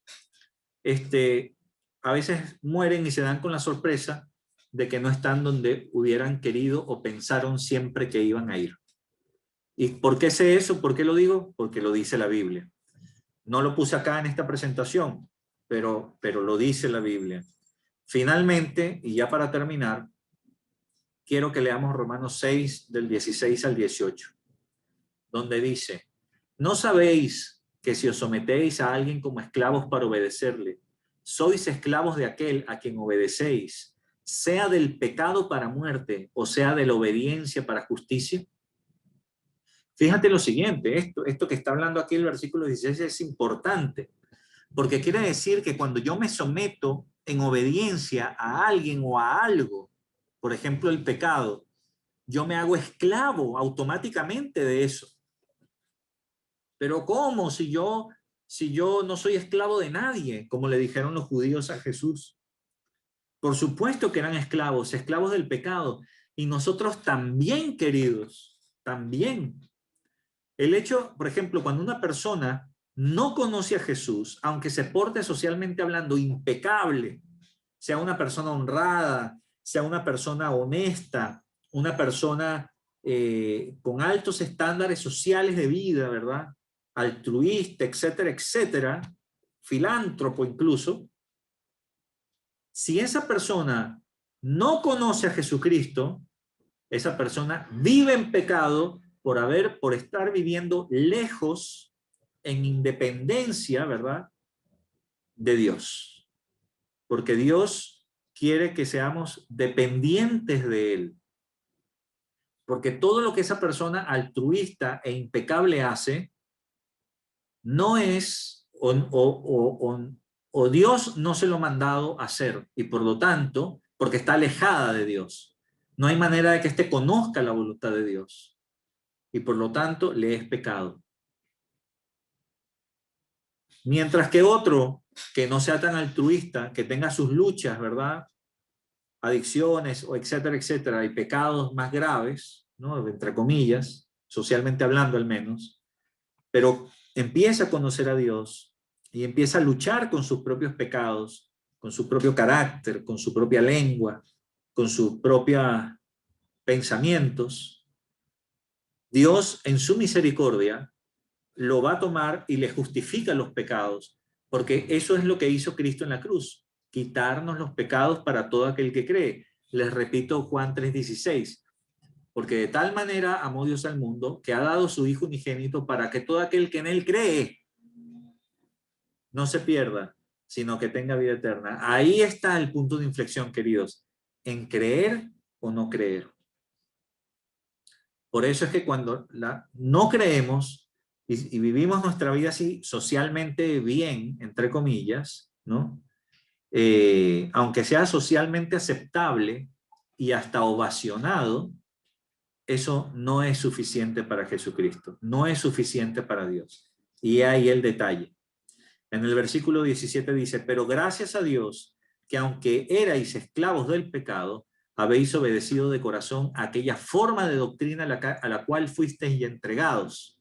Speaker 1: a veces mueren y se dan con la sorpresa de que no están donde hubieran querido o pensaron siempre que iban a ir. ¿Y por qué sé eso? ¿Por qué lo digo? Porque lo dice la Biblia. No lo puse acá en esta presentación, pero lo dice la Biblia. Finalmente, y ya para terminar, quiero que leamos Romanos 6, del 16 al 18, donde dice, ¿no sabéis que si os sometéis a alguien como esclavos para obedecerle, sois esclavos de aquel a quien obedecéis, sea del pecado para muerte o sea de la obediencia para justicia? Fíjate lo siguiente, esto que está hablando aquí el versículo 16 es importante, porque quiere decir que cuando yo me someto en obediencia a alguien o a algo, por ejemplo el pecado, yo me hago esclavo automáticamente de eso. Pero ¿cómo? Si yo no soy esclavo de nadie, como le dijeron los judíos a Jesús. Por supuesto que eran esclavos, esclavos del pecado. Y nosotros también, queridos, también. El hecho, por ejemplo, cuando una persona no conoce a Jesús, aunque se porte socialmente hablando impecable, sea una persona honrada, sea una persona honesta, una persona con altos estándares sociales de vida, ¿verdad? Altruista, etcétera, etcétera, filántropo incluso, si esa persona no conoce a Jesucristo, esa persona vive en pecado por estar viviendo lejos, en independencia, ¿verdad? De Dios. Porque Dios quiere que seamos dependientes de Él. Porque todo lo que esa persona altruista e impecable hace, no es, o Dios no se lo ha mandado a hacer, y por lo tanto, porque está alejada de Dios. No hay manera de que éste conozca la voluntad de Dios. Y por lo tanto, le es pecado. Mientras que otro que no sea tan altruista, que tenga sus luchas, ¿verdad? Adicciones, o etcétera, etcétera, y pecados más graves, ¿no? Entre comillas, socialmente hablando al menos, pero empieza a conocer a Dios y empieza a luchar con sus propios pecados, con su propio carácter, con su propia lengua, con sus propios pensamientos. Dios, en su misericordia, lo va a tomar y le justifica los pecados, porque eso es lo que hizo Cristo en la cruz, quitarnos los pecados para todo aquel que cree. Les repito Juan 3:16, porque de tal manera amó Dios al mundo que ha dado su Hijo unigénito para que todo aquel que en él cree no se pierda, sino que tenga vida eterna. Ahí está el punto de inflexión, queridos, en creer o no creer. Por eso es que cuando no creemos y vivimos nuestra vida así socialmente bien, entre comillas, ¿no? Aunque sea socialmente aceptable y hasta ovacionado, eso no es suficiente para Jesucristo, no es suficiente para Dios. Y ahí el detalle. En el versículo 17 dice, pero gracias a Dios que aunque erais esclavos del pecado, habéis obedecido de corazón aquella forma de doctrina a la cual fuisteis entregados.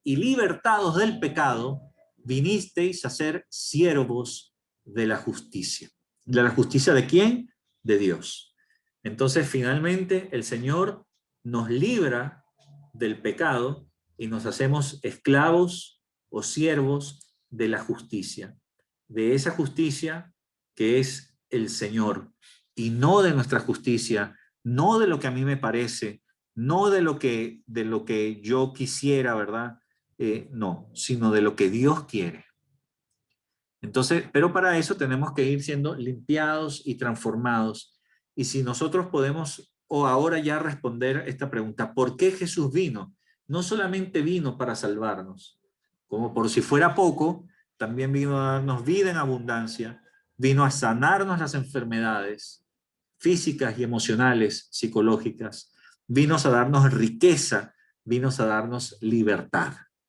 Speaker 1: Y libertados del pecado, vinisteis a ser siervos de la justicia. ¿De la justicia de quién? De Dios. Entonces, finalmente, el Señor nos libra del pecado y nos hacemos esclavos o siervos de la justicia. De esa justicia que es el Señor, y no de nuestra justicia, no de lo que a mí me parece, no de lo que yo quisiera, ¿verdad? No, sino de lo que Dios quiere. Entonces, pero para eso tenemos que ir siendo limpiados y transformados. Y si nosotros podemos, o ahora ya responder esta pregunta, ¿por qué Jesús vino? No solamente vino para salvarnos, como por si fuera poco, también vino a darnos vida en abundancia, vino a sanarnos las enfermedades físicas y emocionales, psicológicas, vino a darnos riqueza, vino a darnos libertad.